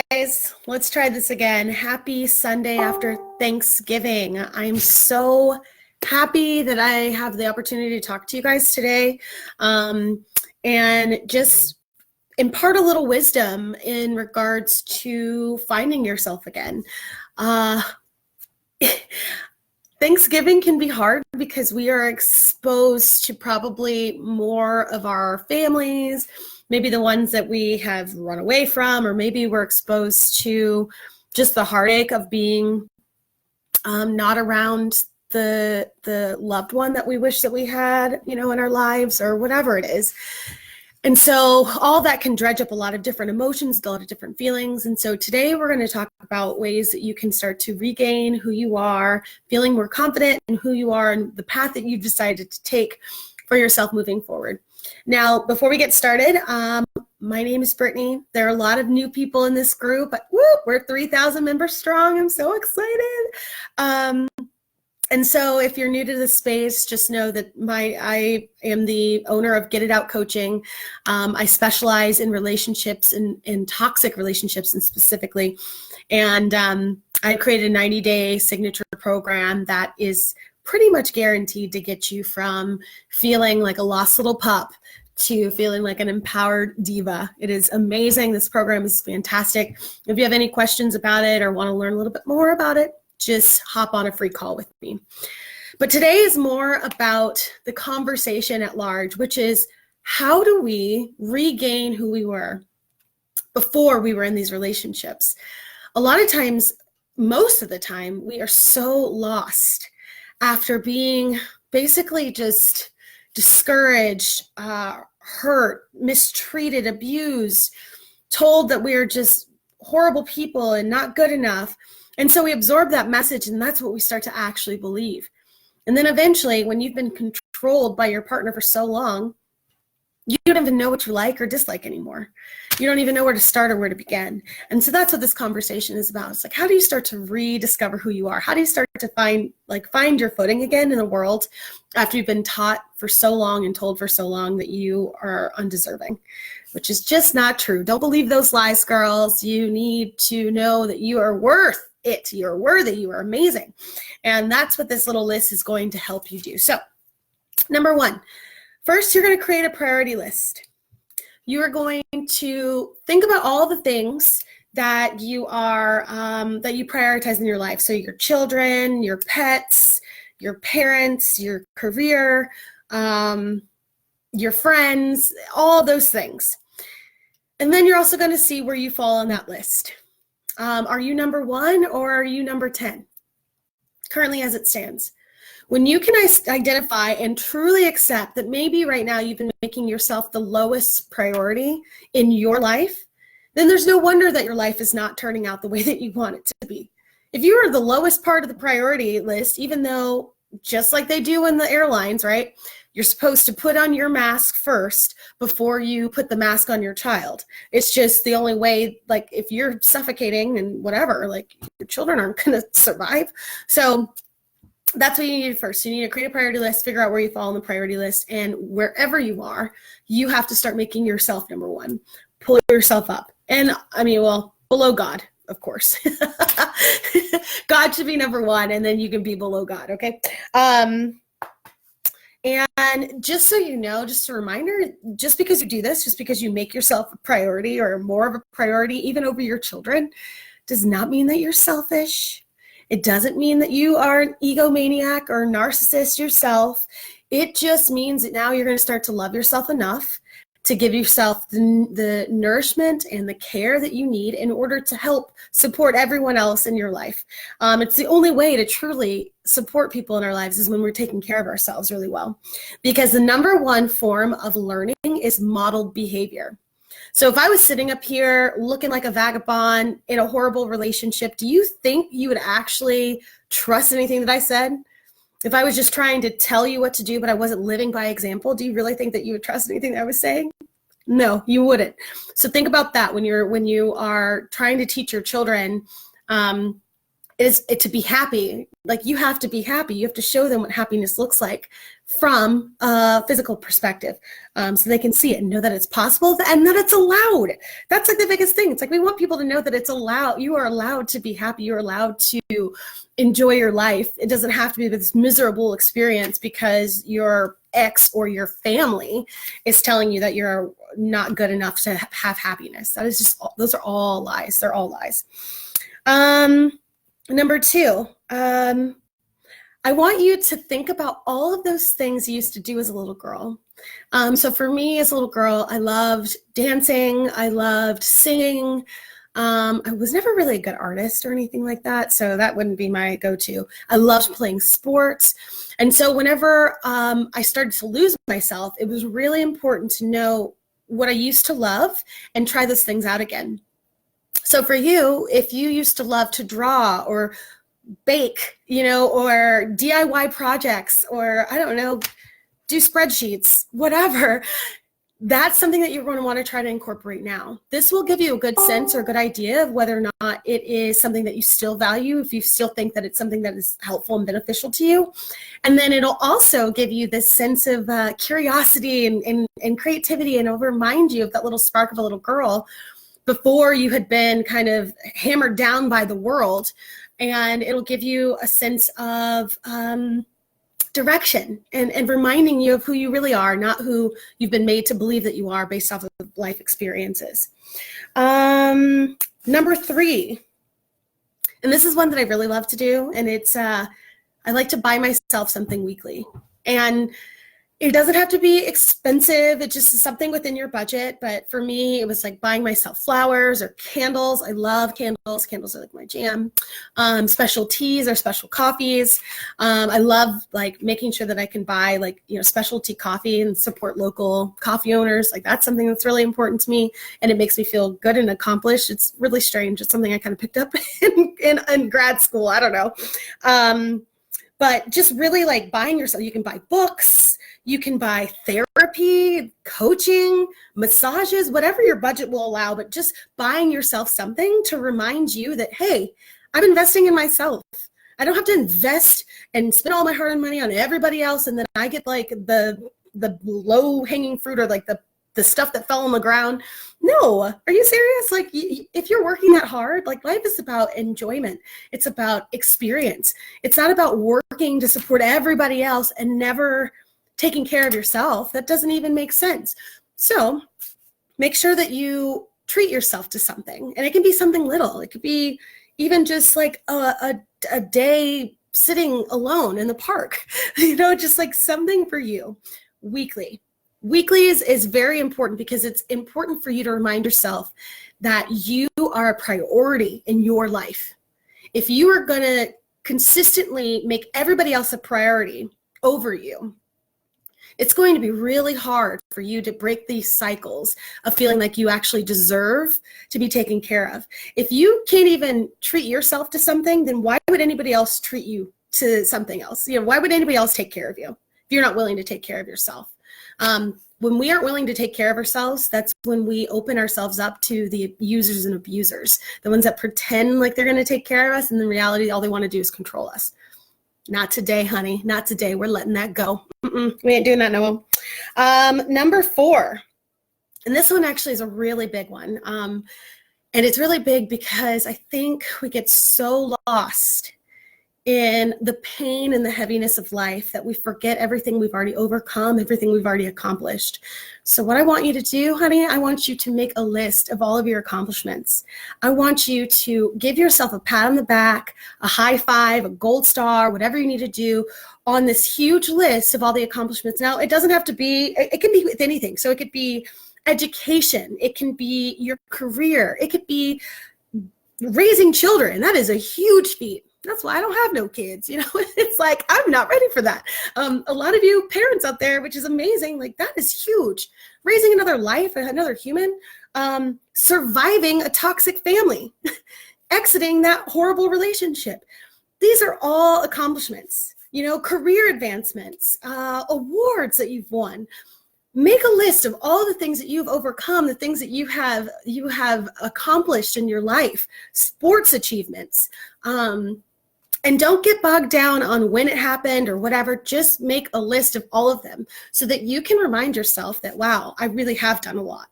guys, let's try this again. Happy Sunday after Thanksgiving. I'm so happy that I have the opportunity to talk to you guys today and just impart a little wisdom in regards to finding yourself again. Thanksgiving can be hard because we are exposed to probably more of our families, maybe the ones that we have run away from, or maybe we're exposed to just the heartache of being not around the loved one that we wish that we had, in our lives, or whatever it is. And so all that can dredge up a lot of different emotions, a lot of different feelings. And so today we're going to talk about ways that you can start to regain who you are, feeling more confident in who you are and the path that you've decided to take for yourself moving forward. Now, before we get started, my name is Brittany. There are a lot of new people in this group, but we're 3,000 members strong. I'm so excited. And so if you're new to this space, just know that I am the owner of Get It Out Coaching. I specialize in relationships and in toxic relationships and specifically. And I created a 90-day signature program that is pretty much guaranteed to get you from feeling like a lost little pup to feeling like an empowered diva. It is amazing. This program is fantastic. If you have any questions about it or want to learn a little bit more about it, just hop on a free call with me. But today is more about the conversation at large, which is how do we regain who we were before we were in these relationships? A lot of times, most of the time, we are so lost after being basically just discouraged, hurt, mistreated, abused, told that we're just horrible people and not good enough. And so we absorb that message, and that's what we start to actually believe. And then eventually, when you've been controlled by your partner for so long, you don't even know what you like or dislike anymore. You don't even know where to start or where to begin. And so that's what this conversation is about. It's like, how do you start to rediscover who you are? How do you start to find your footing again in the world after you've been taught for so long and told for so long that you are undeserving, which is just not true. Don't believe those lies, girls. You need to know that you are worth it. You're worthy. You are amazing. And that's what this little list is going to help you do. So, number one, first, you're going to create a priority list. You are going to think about all the things that you are that you prioritize in your life. So your children, your pets, your parents, your career, your friends, all those things. And then you're also going to see where you fall on that list. Are you number 1 or are you number 10? Currently as it stands. When you can identify and truly accept that maybe right now you've been making yourself the lowest priority in your life, then there's no wonder that your life is not turning out the way that you want it to be. If you are the lowest part of the priority list, even though just like they do in the airlines, right? You're supposed to put on your mask first before you put the mask on your child. It's just the only way, like if you're suffocating and whatever, like your children aren't going to survive. So that's what you need first. You need to create a priority list, figure out where you fall on the priority list, and wherever you are, you have to start making yourself number 1. Pull yourself up. And below God, of course. God should be number 1, and then you can be below God, okay? And just so you know, just a reminder, just because you do this, just because you make yourself a priority or more of a priority, even over your children, does not mean that you're selfish. It doesn't mean that you are an egomaniac or a narcissist yourself. It just means that now you're going to start to love yourself enough to give yourself the nourishment and the care that you need in order to help support everyone else in your life. It's the only way to truly support people in our lives is when we're taking care of ourselves really well. Because the number 1 form of learning is modeled behavior. So if I was sitting up here looking like a vagabond in a horrible relationship, do you think you would actually trust anything that I said? If I was just trying to tell you what to do, but I wasn't living by example, do you really think that you would trust anything that I was saying? No, you wouldn't. So think about that when you are trying to teach your children is it to be happy. Like, you have to be happy. You have to show them what happiness looks like from a physical perspective, so they can see it and know that it's possible and that it's allowed. That's like the biggest thing. It's like, we want people to know that it's allowed. You are allowed to be happy. You're allowed to enjoy your life. It doesn't have to be this miserable experience because your ex or your family is telling you that you're not good enough to have happiness. That is just, those are all lies. They're all lies. Number 2, I want you to think about all of those things you used to do as a little girl. So for me as a little girl, I loved dancing. I loved singing. I was never really a good artist or anything like that, so that wouldn't be my go-to. I loved playing sports. And so whenever I started to lose myself, it was really important to know what I used to love and try those things out again. So for you, if you used to love to draw or bake, or DIY projects, or I don't know, do spreadsheets, whatever, that's something that you're going to want to try to incorporate now. This will give you a good sense or a good idea of whether or not it is something that you still value, if you still think that it's something that is helpful and beneficial to you. And then it'll also give you this sense of curiosity and creativity, and it'll remind you of that little spark of a little girl before you had been kind of hammered down by the world. And it'll give you a sense of direction and reminding you of who you really are, not who you've been made to believe that you are based off of life experiences. Number 3, and this is one that I really love to do, and it's I like to buy myself something weekly. And it doesn't have to be expensive. It just is something within your budget. But for me, it was like buying myself flowers or candles. I love candles. Candles are like my jam. Special teas or special coffees. I love like making sure that I can buy like, specialty coffee and support local coffee owners. Like, that's something that's really important to me. And it makes me feel good and accomplished. It's really strange. It's something I kind of picked up in grad school. I don't know. But just really like buying yourself, you can buy books, you can buy therapy, coaching, massages, whatever your budget will allow, but just buying yourself something to remind you that, hey, I'm investing in myself. I don't have to invest and spend all my hard-earned money on everybody else, and then I get like the low-hanging fruit, or like the stuff that fell on the ground. No, are you serious? Like, if you're working that hard, like, life is about enjoyment. It's about experience. It's not about working to support everybody else and never taking care of yourself. That doesn't even make sense. So make sure that you treat yourself to something, and it can be something little. It could be even just like a day sitting alone in the park, just like something for you weekly. Weekly is very important because it's important for you to remind yourself that you are a priority in your life. If you are going to consistently make everybody else a priority over you, it's going to be really hard for you to break these cycles of feeling like you actually deserve to be taken care of. If you can't even treat yourself to something, then why would anybody else treat you to something else? Why would anybody else take care of you if you're not willing to take care of yourself? When we aren't willing to take care of ourselves, that's when we open ourselves up to the users and abusers, the ones that pretend like they're going to take care of us, and in reality, all they want to do is control us. Not today, honey. Not today. We're letting that go. We ain't doing that no more. Number 4, and this one actually is a really big one. And it's really big because I think we get so lost in the pain and the heaviness of life that we forget everything we've already overcome, everything we've already accomplished. So what I want you to do, honey, I want you to make a list of all of your accomplishments. I want you to give yourself a pat on the back, a high five, a gold star, whatever you need to do on this huge list of all the accomplishments. Now, it doesn't have to be, it can be with anything. So it could be education, it can be your career, it could be raising children. That is a huge feat. That's why I don't have no kids. It's like, I'm not ready for that. A lot of you parents out there, which is amazing, like, that is huge. Raising another life, another human, surviving a toxic family, exiting that horrible relationship. These are all accomplishments, career advancements, awards that you've won. Make a list of all the things that you've overcome, the things that you have accomplished in your life, sports achievements, And don't get bogged down on when it happened or whatever. Just make a list of all of them so that you can remind yourself that, wow, I really have done a lot.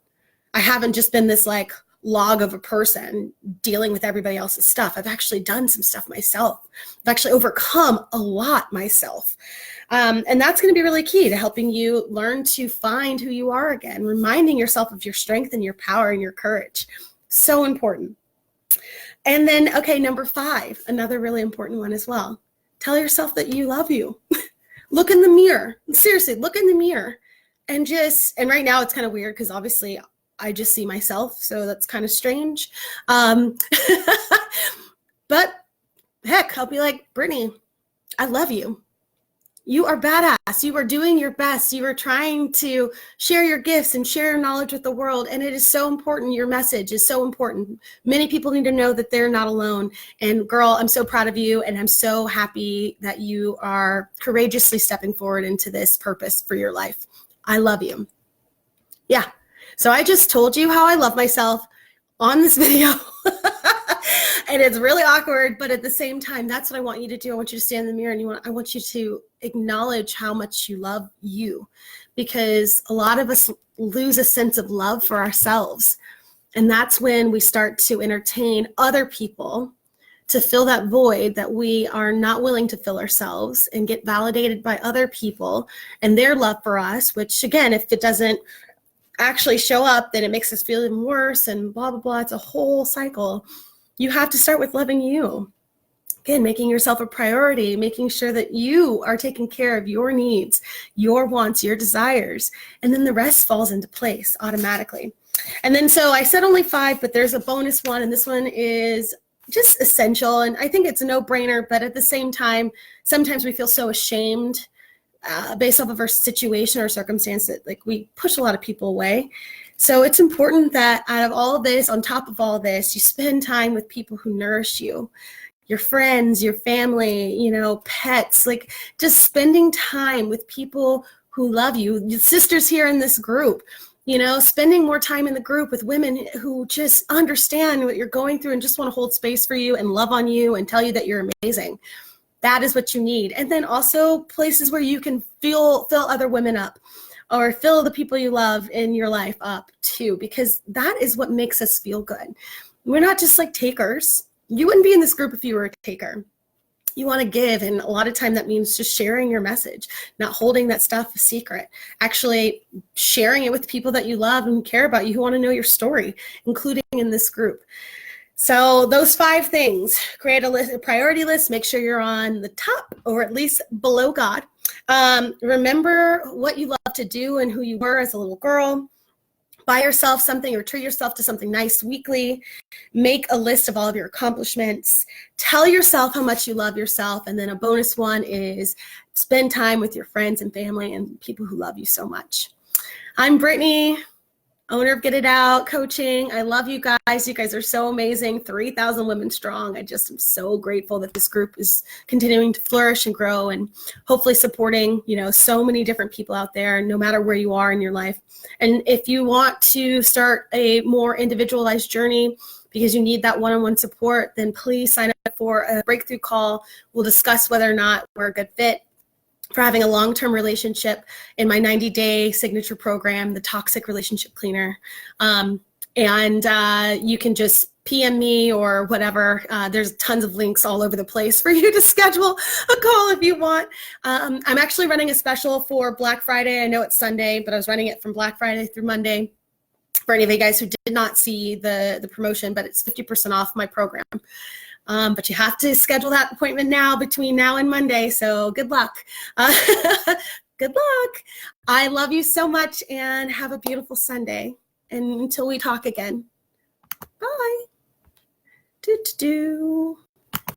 I haven't just been this like log of a person dealing with everybody else's stuff. I've actually done some stuff myself. I've actually overcome a lot myself. And that's going to be really key to helping you learn to find who you are again, reminding yourself of your strength and your power and your courage. So important. And then, okay, number 5, another really important one as well. Tell yourself that you love you. Look in the mirror. Seriously, look in the mirror and right now it's kind of weird because obviously I just see myself, so that's kind of strange. But heck, I'll be like, Brittany, I love you. You are badass. You are doing your best. You are trying to share your gifts and share your knowledge with the world. And it is so important. Your message is so important. Many people need to know that they're not alone. And girl, I'm so proud of you. And I'm so happy that you are courageously stepping forward into this purpose for your life. I love you. Yeah. So I just told you how I love myself on this video. And it's really awkward, but at the same time, that's what I want you to do. I want you to stand in the mirror and I want you to acknowledge how much you love you, because a lot of us lose a sense of love for ourselves. And that's when we start to entertain other people to fill that void that we are not willing to fill ourselves, and get validated by other people and their love for us, which again, if it doesn't actually show up, then it makes us feel even worse and blah, blah, blah. It's a whole cycle. You have to start with loving you. Again, making yourself a priority, making sure that you are taking care of your needs, your wants, your desires, and then the rest falls into place automatically. And then, so I said only 5, but there's a bonus one, and this one is just essential. And I think it's a no-brainer, but at the same time, sometimes we feel so ashamed based off of our situation or circumstance that like we push a lot of people away. So it's important that out of all of this, on top of all this, you spend time with people who nourish you, your friends, your family, pets, like just spending time with people who love you, your sisters here in this group, spending more time in the group with women who just understand what you're going through and just want to hold space for you and love on you and tell you that you're amazing. That is what you need. And then also places where you can fill other women up, or fill the people you love in your life up too, because that is what makes us feel good. We're not just like takers. You wouldn't be in this group if you were a taker. You want to give, and a lot of time that means just sharing your message, not holding that stuff a secret, actually sharing it with people that you love and care about you, who want to know your story, including in this group. So those 5 things: create a priority list, make sure you're on the top or at least below God. Remember what you love to do and who you were as a little girl. Buy yourself something or treat yourself to something nice weekly. Make a list of all of your accomplishments. Tell yourself how much you love yourself. And then a bonus one is spend time with your friends and family and people who love you so much. I'm Brittany, owner of Get It Out Coaching. I love you guys. You guys are so amazing. 3,000 women strong. I just am so grateful that this group is continuing to flourish and grow, and hopefully supporting, so many different people out there, no matter where you are in your life. And if you want to start a more individualized journey because you need that one-on-one support, then please sign up for a breakthrough call. We'll discuss whether or not we're a good fit for having a long-term relationship in my 90-day signature program, the Toxic Relationship Cleaner. And you can just PM me or whatever. There's tons of links all over the place for you to schedule a call if you want. I'm actually running a special for Black Friday. I know it's Sunday, but I was running it from Black Friday through Monday for any of you guys who did not see the promotion, but it's 50% off my program. But you have to schedule that appointment now, between now and Monday. So good luck. Good luck. I love you so much, and have a beautiful Sunday. And until we talk again, bye. Do-do-do.